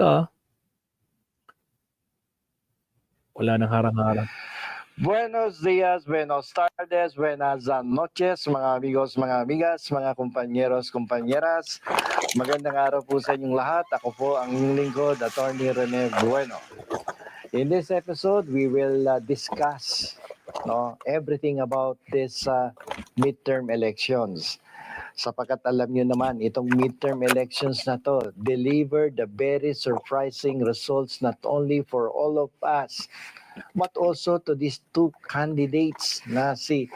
Ah, wala ng harang-harang. Buenos días, buenos tardes, buenas noches, mga amigos, mga amigas, mga kumpanyeros, kumpanyeras. Magandang araw po sa inyong lahat. Ako po ang inyong lingkod, Attorney Rene Bueno. In this episode, we will discuss everything about this midterm elections. Sapagkat alam nyo naman, itong midterm elections na to deliver the very surprising results not only for all of us, but also to these two candidates na si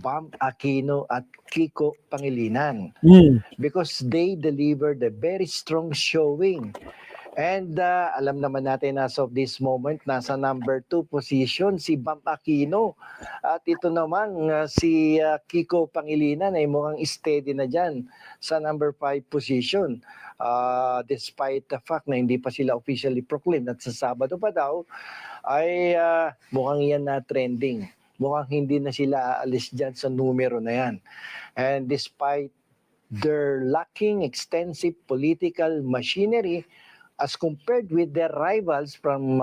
Bam Aquino at Kiko Pangilinan, because they delivered a very strong showing. And alam naman natin as of this moment, nasa number 2 position si Bam Aquino. At ito naman si Kiko Pangilinan ay mukhang steady na dyan sa number 5 position. Despite the fact na hindi pa sila officially proclaimed at sa Sabado pa daw, ay mukhang yan na trending. Mukhang hindi na sila aalis dyan sa numero na yan. And despite their lacking extensive political machinery, as compared with their rivals from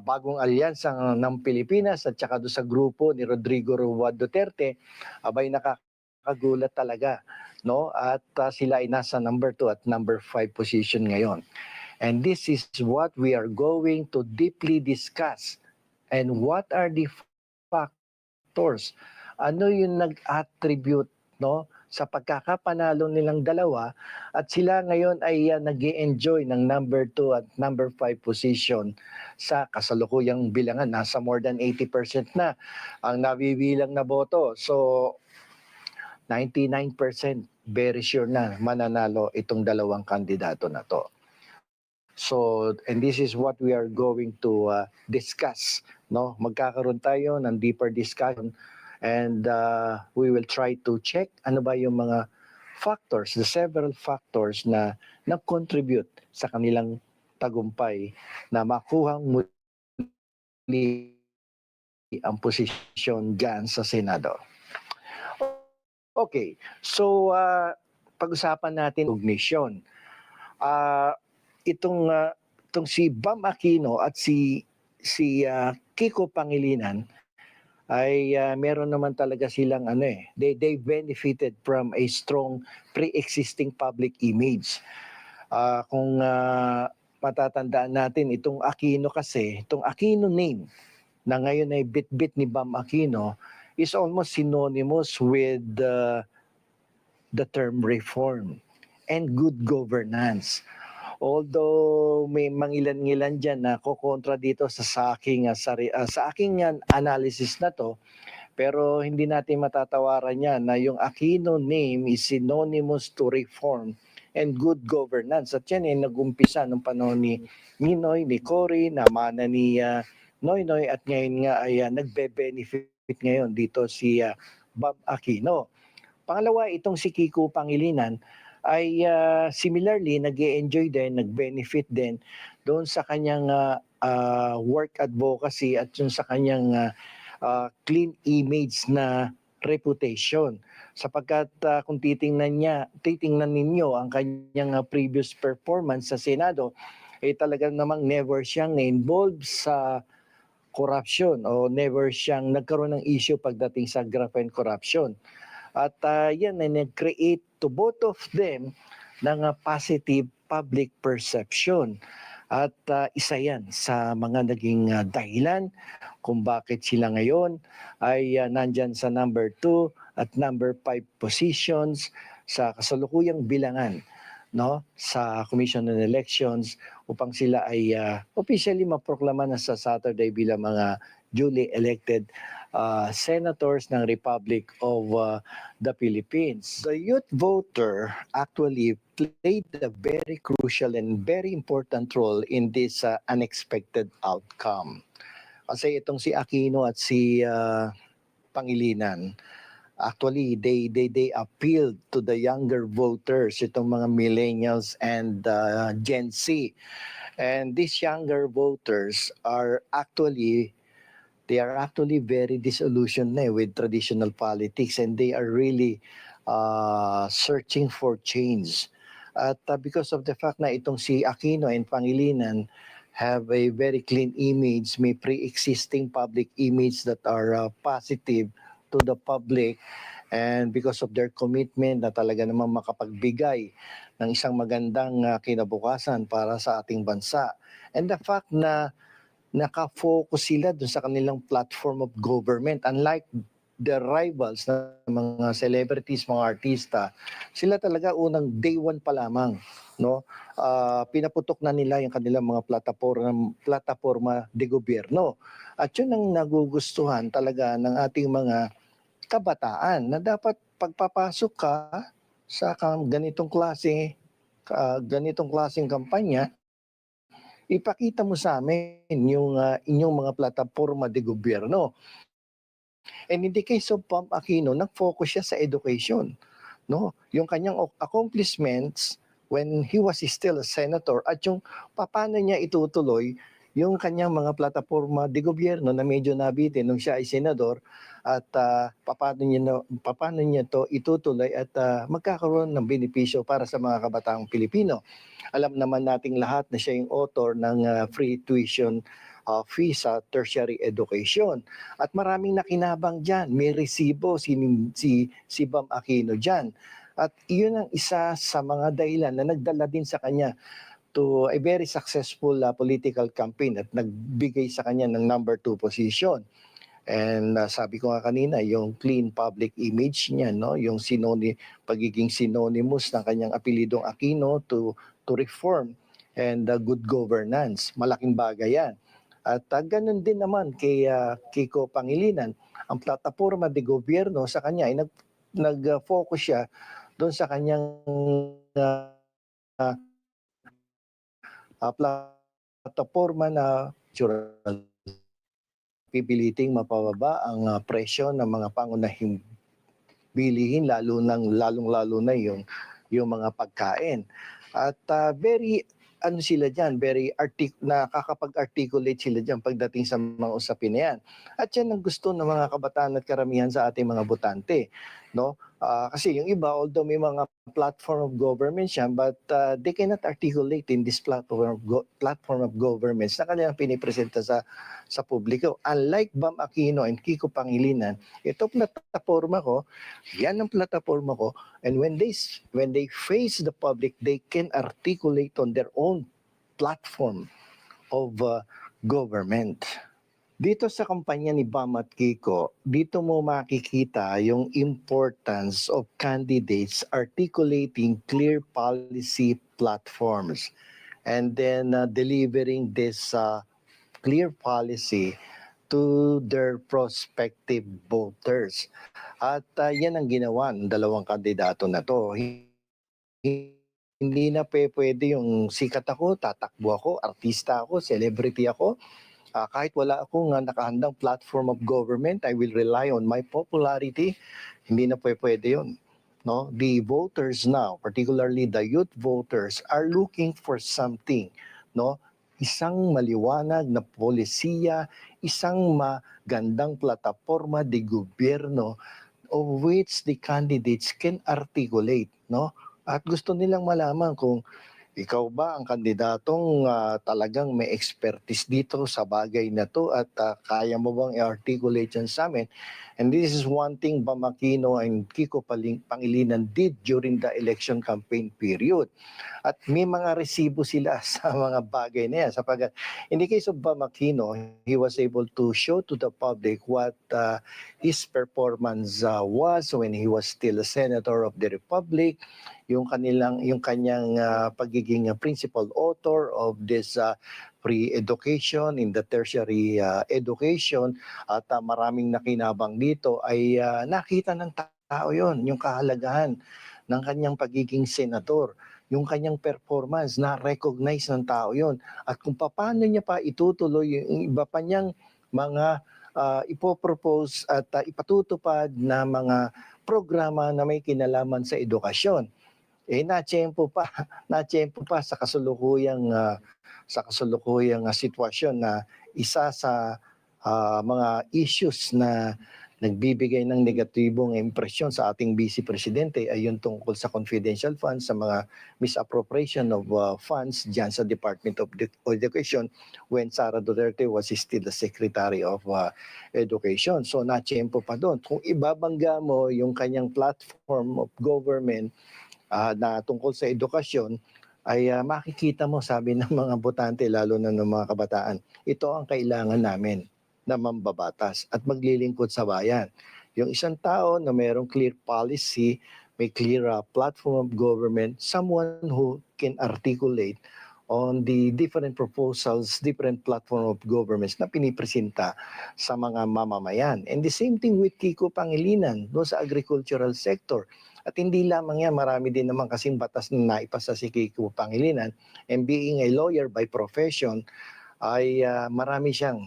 Bagong Alyansa ng Pilipinas at saka doon sa grupo ni Rodrigo Roa Duterte, abay nakakagulat talaga. No? At sila ay nasa number 2 at number 5 position ngayon. And this is what we are going to deeply discuss. And what are the factors? Ano yung nag-attribute sa pagkakapanalo nilang dalawa at sila ngayon ay nag-i-enjoy ng number 2 at number 5 position sa kasalukuyang bilangan. Nasa more than 80% na ang nabibilang na boto. So 99% very sure na mananalo itong dalawang kandidato na to. So, and this is what we are going to discuss. No? Magkakaroon tayo ng deeper discussion. And we will try to check ano ba yung mga factors, the several factors na nag-contribute sa kanilang tagumpay na makuhang muli ang posisyon dyan sa Senado. Okay, so pag-usapan natin recognition. Itong si Bam Aquino at si Kiko Pangilinan ay meron naman talaga silang they benefited from a strong pre-existing public image. Kung matatandaan natin itong Aquino kasi, itong Aquino name na ngayon ay bit-bit ni Bam Aquino is almost synonymous with the term reform and good governance. Although may mangilan-ngilan dyan na kukontra dito sa aking analysis na to, pero hindi natin matatawaran yan na yung Aquino name is synonymous to reform and good governance. At yan ay nag-umpisa nung panahon ni Ninoy, ni Cory, namana ni Noynoy, at ngayon nga ay nagbe-benefit ngayon dito si Bam Aquino. Pangalawa, itong si Kiko Pangilinan ay similarly nag-enjoy din, nag-benefit din doon sa kanyang work advocacy at yung sa kanyang clean image na reputation. Sapagkat kung titingnan ninyo ang kanyang previous performance sa Senado, talagang namang never siyang involved sa corruption o never siyang nagkaroon ng issue pagdating sa graft and corruption. At yan ay nag-create to both of them ng positive public perception. At isa yan sa mga naging dahilan kung bakit sila ngayon ay nandyan sa number 2 at number 5 positions sa kasalukuyang bilangan sa Commission on Elections upang sila ay officially maproklama na sa Saturday bilang mga duly elected senators ng Republic of the Philippines. The youth voter actually played a very crucial and very important role in this unexpected outcome. Kasi itong si Aquino at si Pangilinan, actually they appealed to the younger voters, itong mga millennials and Gen Z. And these younger voters are actually very disillusioned with traditional politics, and they are really searching for change. At because of the fact na itong si Aquino and Pangilinan have a very clean image, may pre-existing public image that are positive to the public, and because of their commitment na talaga namang makapagbigay ng isang magandang kinabukasan para sa ating bansa. And the fact na naka-focus sila dun sa kanilang platform of government. Unlike the rivals na mga celebrities, mga artista, sila talaga unang day one pa lamang, no? Pinaputok na nila yung kanilang mga plataforma de gobyerno. At yun ang nagugustuhan talaga ng ating mga kabataan na dapat pagpapasok ka sa ganitong klaseng kampanya, ipakita mo sa amin yung inyong mga plataforma de gobyerno. And in the case of Pam Aquino, nag-focus siya sa education, no? Yung kanyang accomplishments when he was still a senator at yung paano niya itutuloy yung kanyang mga plataforma de gobyerno na medyo nabitin nung siya ay senador, at paano niya to itutuloy at magkakaroon ng benepisyo para sa mga kabataang Pilipino. Alam naman nating lahat na siya yung author ng free tuition fee sa tertiary education. At maraming nakinabang dyan. May resibo si Bam Aquino dyan. At iyon ang isa sa mga dahilan na nagdala din sa kanya to a very successful political campaign at nagbigay sa kanya ng number 2 position. And sabi ko nga kanina, yung clean public image niya, no, yung pagiging synonymous ng kanyang apelidong Aquino to reform and good governance, malaking bagay yan. At ganun din naman kay Kiko Pangilinan, ang plataforma de gobyerno sa kanya ay nag-focus siya doon sa kanyang plataforma na pipiliting mapababa ang presyo ng mga pangunahing bilihin, lalong-lalo na yung mga pagkain. At very sila diyan, nakakapag-articulate sila diyan pagdating sa mga usapin na yan. At yan ang gusto ng mga kabataan at karamihan sa ating mga botante, no? Kasi yung iba, although may mga platform of government siya, but they cannot articulate in this platform of governments na kanilang pinipresenta sa publiko. Unlike Bam Aquino and Kiko Pangilinan, ito plataforma ko, yan ang plataforma ko, and when they face the public, they can articulate on their own platform of government. Dito sa kampanya ni Bam at Kiko, dito mo makikita yung importance of candidates articulating clear policy platforms and then delivering this clear policy to their prospective voters. At yan ang ginawa ng dalawang kandidato na to. Hindi na pwede yung sikat ako, tatakbo ako, artista ako, celebrity ako. Kahit wala akong nakahandang platform of government, I will rely on my popularity. Hindi na pwede yun. No? The voters now, particularly the youth voters, are looking for something. No? Isang maliwanag na polisiya, isang magandang plataforma de gobyerno of which the candidates can articulate. No? At gusto nilang malaman kung ikaw ba ang kandidatong talagang may expertise dito sa bagay na to at kaya mo bang i-articulate yan sa amin? And this is one thing Bam Aquino and Kiko Pangilinan did during the election campaign period. At may mga resibo sila sa mga bagay na yan. Sapagkat in the case of Bam Aquino, he was able to show to the public what his performance was when he was still a senator of the Republic, yung kanyang pagiging principal author of this free education in the tertiary education, at maraming nakinabang dito ay nakita ng tao yon, yung kahalagahan ng kanyang pagiging senador, yung kanyang performance na recognize ng tao yon, at kung paano niya pa itutuloy yung iba pa niyang mga ipopropose at ipatutupad na mga programa na may kinalaman sa edukasyon. Na-tiyempo pa sa kasulukuyang sitwasyon na isa sa mga issues na nagbibigay ng negatibong impresyon sa ating Vice Presidente ay yung tungkol sa confidential funds, sa mga misappropriation of funds dyan sa Department of Education when Sara Duterte was still the Secretary of Education. So natsyempo pa doon. Kung ibabangga mo yung kanyang platform of government na tungkol sa edukasyon, ay makikita mo, sabi ng mga botante, lalo na ng mga kabataan, ito ang kailangan namin na mambabatas at maglilingkod sa bayan. Yung isang tao na mayroong clear policy, may clear platform of government, someone who can articulate on the different proposals, different platform of governments na pinipresenta sa mga mamamayan. And the same thing with Kiko Pangilinan doon sa agricultural sector. At hindi lamang yan, marami din naman kasing batas na naipasa si Kiko Pangilinan. And being a lawyer by profession, ay marami siyang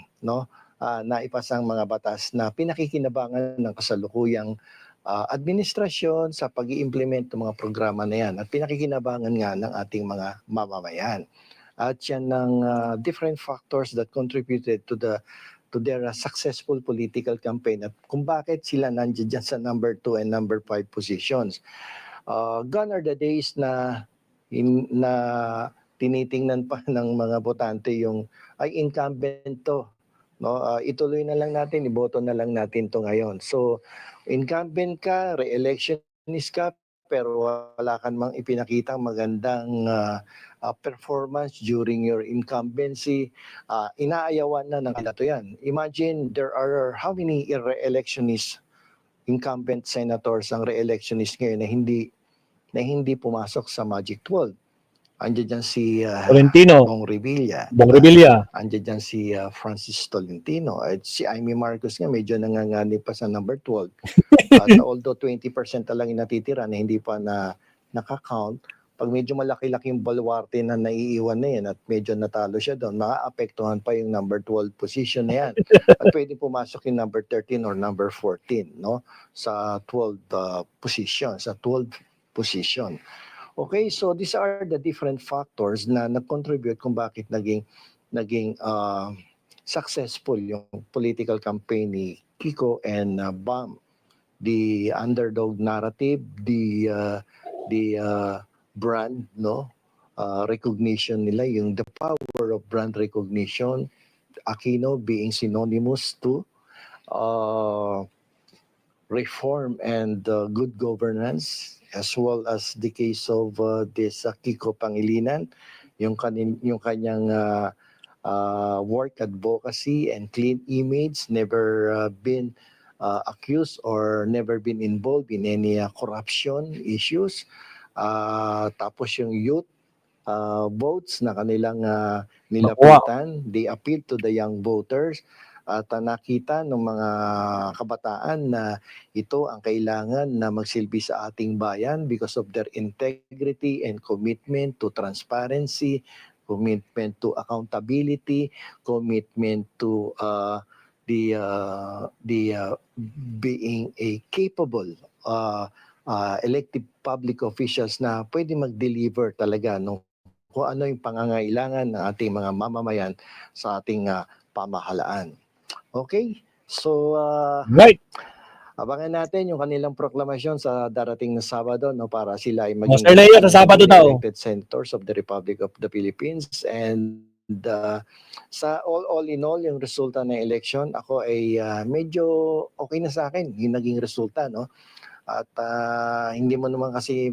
naipasang mga batas na pinakikinabangan ng kasalukuyang administrasyon sa pag-i-implement ng mga programa na yan at pinakikinabangan nga ng ating mga mamamayan. At yan ng different factors that contributed to their successful political campaign at kung bakit sila nandiyan dyan sa number 2 and number 5 positions. Gone are the days na tinitingnan pa ng mga botante yung ay incumbent to. Ituloy na lang natin, iboto na lang natin to ngayon. So incumbent ka, re-electionist ka, pero wala kang mang ipinakitang magandang performance during your incumbency, inaayawan na ng kandidato yan. Imagine there are how many re-electionist incumbent senators ang re-electionist ngayon na hindi pumasok sa Magic 12. Andiyan dyan si Tolentino. Bong Revilla. Andiyan dyan si Francis Tolentino. At si Amy Marcos nga medyo nanganganib pa sa number 12. At although 20% na lang yung natitira na hindi pa nakakount, pag medyo malaki-laki yung baluarte na naiiwan na yan at medyo natalo siya doon, makaapektuhan pa yung number 12 position na yan. At pwede pumasok yung number 13 or number 14 sa 12 position, sa 12 position. Okay, so these are the different factors na nag-contribute kung bakit naging successful yung political campaign ni Kiko and Bam. The underdog narrative, the brand recognition nila, yung the power of brand recognition, Aquino being synonymous to reform and good governance, as well as the case of this Kiko Pangilinan, yung kanyang work advocacy and clean image, never been accused or never been involved in any corruption issues. Tapos yung youth votes na kanilang nilapitan, they appeal to the young voters. At nakita ng mga kabataan na ito ang kailangan na magsilbi sa ating bayan because of their integrity and commitment to transparency, commitment to accountability, commitment to being a capable elected public officials na pwede mag-deliver talaga kung ano yung pangangailangan ng ating mga mamamayan sa ating pamahalaan. Okay, so Right. abangan natin yung kanilang proklamasyon sa darating na Sabado para sila ay maging Sir Leo, sa Sabado daw. elected senators of the Republic of the Philippines. And sa all in all, yung resulta ng election, ako ay medyo okay na sa akin yung naging resulta. At hindi mo naman kasi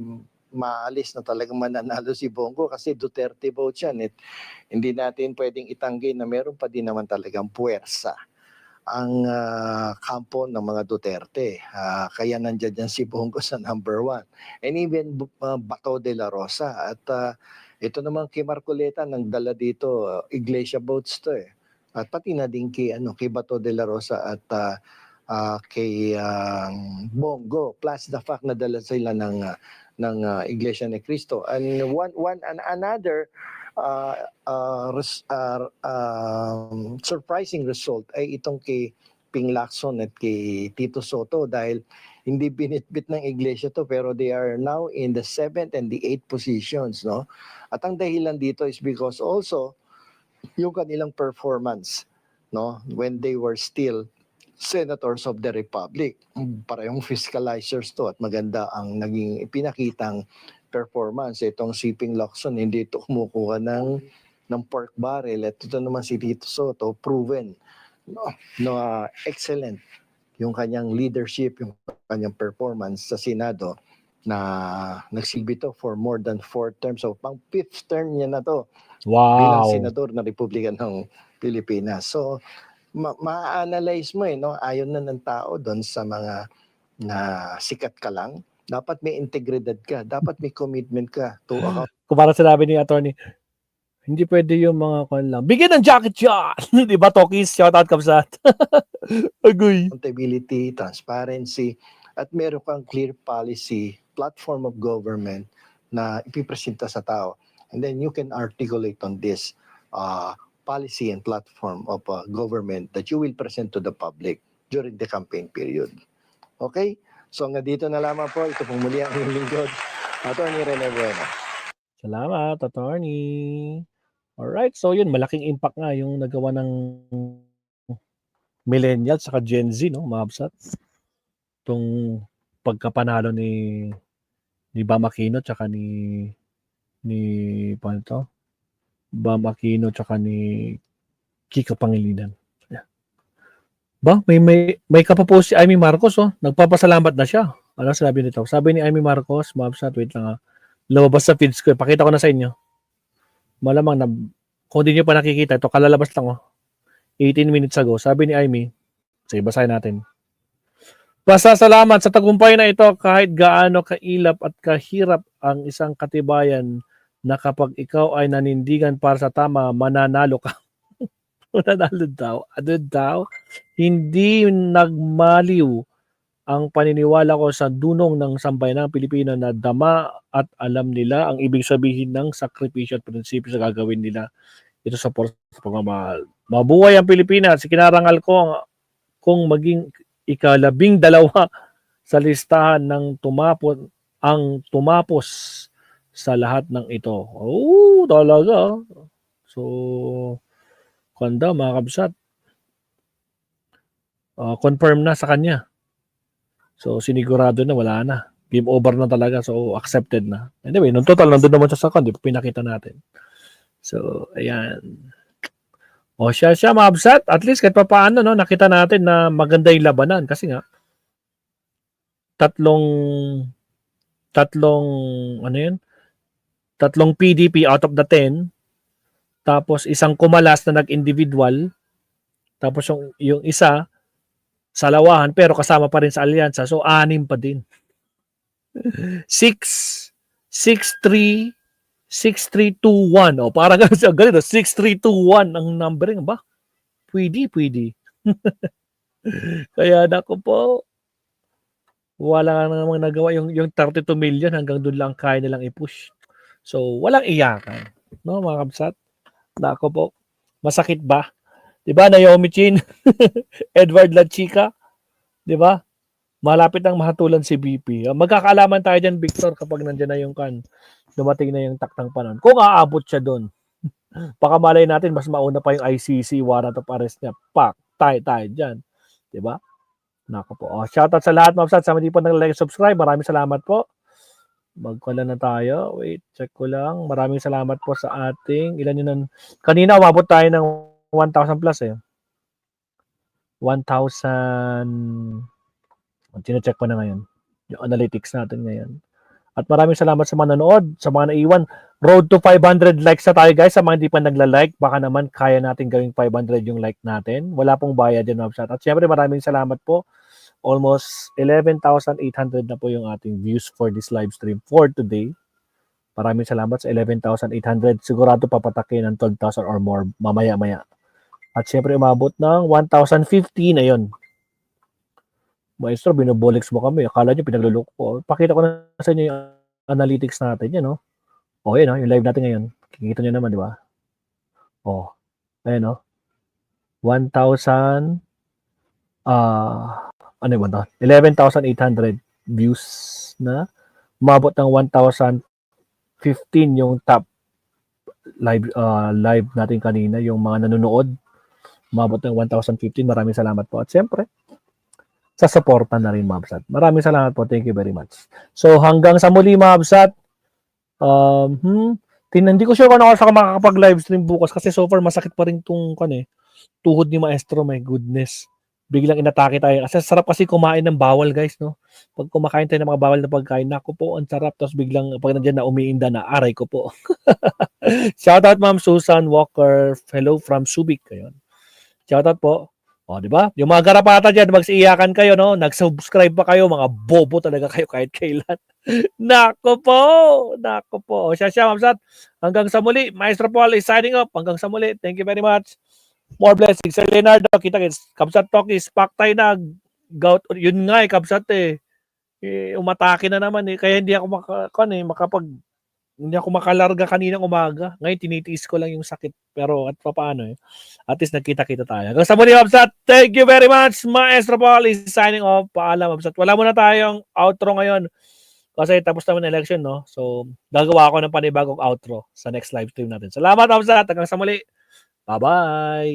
maalis na talagang mananalo si Bongo kasi Duterte vote yan. Hindi natin pwedeng itanggi na meron pa din naman talagang puwersa ang kampo ng mga Duterte. Kaya nandiyan dyan si Bongo sa number 1. And even Bato de la Rosa. At ito naman kay Marcoleta, nagdala dito, Iglesia votes to At pati na din kay Bato de la Rosa at kay Bongo. Plus the fact na dala sila ng Iglesia ni Cristo. And another surprising result ay itong kay Ping Lacson at kay Tito Soto dahil hindi binitbit ng iglesia to pero they are now in the 7th and the 8th positions. At ang dahilan dito is because also yung kanilang performance when they were still senators of the republic. Parehong fiscalizers to at maganda ang naging ipinakitang performance. Itong si Ping Locson, hindi ito kumukuha ng pork barrel. At ito naman si Tito Soto, proven. Excellent yung kanyang leadership, yung kanyang performance sa Senado na nagsilbi to for more than 4 terms. So, pang 5th term niya na to bilang Wow. senador ng Republika ng Pilipinas. So, ma-analyze mo no? Ayon na ng tao doon sa mga na sikat ka lang. Dapat may integridad ka. Dapat may commitment ka to Kung parang sinabi ni attorney, hindi pwede yung mga kwan lang. Bigyan ng jacket yan! Di ba, Tokis? Shout out, Kamsat. Agoy. accountability, transparency, at meron kang clear policy, platform of government na ipipresenta sa tao. And then you can articulate on this policy and platform of government that you will present to the public during the campaign period. Okay? So hanggang dito na lamang po. Ito pong muli ang inyong lingkod, Attorney Rene Bueno. Salamat, attorney. Alright, so yun, malaking impact nga yung nagawa ng millennials saka Gen Z, no, mga absat. Itong pagkapanalo ni Bam Aquino tsaka ni paano to? Bam Aquino tsaka ni Kiko Pangilinan. Yeah. Ba, may kapapost si Amy Marcos, oh. Nagpapasalamat na siya. Ano sabi nito? Sabi ni Amy Marcos, mga absat, wait lang, lumabas sa feeds ko. Pakita ko na sa inyo. Malamang na, kung hindi nyo pa nakikita, ito kalalabas lang, 18 minutes ago. Sabi ni Amy, sige, basahin natin. Pasasalamat sa tagumpay na ito kahit gaano kailap at kahirap ang isang katibayan na kapag ikaw ay nanindigan para sa tama, mananalo ka. Mananalo daw. Ano daw? Hindi nagmaliw ang paniniwala ko sa dunong ng sambayanang Pilipino na dama at alam nila ang ibig sabihin ng sakripisyo at prinsipyo sa gagawin nila. Ito sa pagmamahal. Mabuhay ang Pilipinas. Kinarangal ko kung maging ika-12 sa listahan ng tumapos sa lahat ng ito. Oh, talaga. So, kanda mga kabsat. Confirm na sa kanya. So, sinigurado na, wala na. Game over na talaga. So, accepted na. Anyway, nung total, nandun naman sa second. Di pa pinakita natin. So, ayan. O, siya, maabsat. At least, kahit pa paano, no, nakita natin na maganda yung labanan. Kasi nga, tatlong PDP out of the 10. Tapos, isang kumalas na nag-individual. Tapos, yung isa, salawahan, pero kasama pa rin sa alyansa. So, 6 pa din. 6-3-2-1. O, parang ganito. 6-3-2-1 ang numbering. Ba? Pwede. Kaya nako po, wala namang nagawa. Yung 32 million hanggang doon lang kaya nilang i-push. So, walang iyakan. No, mga kabsat? Nako po. Masakit ba? Diba, Naomi Chin? Edward Lachica? Diba? Malapit ang mahatulan si BP. Magkakaalaman tayo dyan, Victor, kapag nandiyan na yung dumating na yung taktang panon. Kung aabot siya doon, baka malay natin, mas mauna pa yung ICC warrant of arrest niya. Tayo dyan. Diba? Nako po. Shoutout sa lahat, mabsat. Sa hindi pa nag-like subscribe, maraming salamat po. Magkala na tayo. Wait, check ko lang. Maraming salamat po sa ating, ilan yun kanina, umabot tayo ng 1,000 plus 1,000. Sino-check pa na ngayon. Yung analytics natin ngayon. At maraming salamat sa mga nanood, sa mga naiwan. Road to 500 likes na tayo, guys. Sa mga hindi pa nagla-like, baka naman kaya natin gawing 500 yung like natin. Wala pong bayad yung website. At syempre maraming salamat po. Almost 11,800 na po yung ating views for this live stream for today. Maraming salamat sa 11,800. Sigurado papatakin ng 12,000 or more mamaya-maya. At syempre umabot ng 1,015 na yun. Maestro, binobolix mo kami. Akala nyo pinagluloko ko. Pakita ko na sa inyo yung analytics natin. Yan, no? O, yan, no? Yung live natin ngayon. Kikita nyo naman, di ba? O, ayan, no? 1,000 ano yun ba? 11,800 views na. Umabot ng 1,015 yung top live natin kanina. Yung mga nanonood. Umabot ng 1,015. Maraming salamat po. At siyempre, sa suporta na rin, Mabsat. Maraming salamat po. Thank you very much. So, hanggang sa muli, Mabsat. Hindi ko sure kung ako sa makakapag-livestream bukas kasi so far masakit pa rin itong tuhod ni Maestro. My goodness. Biglang inatake tayo. Kasi sarap kasi kumain ng bawal, guys, no? Pag kumakain tayo ng mga bawal na pagkain, naku po, ang sarap. Tapos biglang, pag nandiyan na umiinda na, aray ko po. Shoutout, Ma'am Susan Walker. Hello from Subic. Ayun. Shoutout po. O, di ba? Yung mga garapata dyan, magsiiyakan kayo, no? Nag-subscribe pa kayo, mga bobo talaga kayo kahit kailan. Nako po! Nako po. O, siya, Mamsat. Hanggang sa muli. Maestro Paul is signing up. Hanggang sa muli. Thank you very much. More blessings. Sir Leonardo, kita-kits. Kabsat Talkies, paktay na. Gout. Yun nga eh, Kabsat eh. Umatake na naman eh. Kaya hindi ako hindi ako makalarga kaninang umaga. Ngayon, tinitiis ko lang yung sakit. Pero at paano eh. At least nagkita-kita tayo. Hanggang sa muli, Kabsat. Thank you very much. Maestro Paul is signing off. Paalam, Kabsat. Wala muna tayong outro ngayon. Kasi tapos naman election, no? So, gagawa ako ng panibagong outro sa next live stream natin. Salamat, Kabsat. Hanggang sa muli. Bye-bye!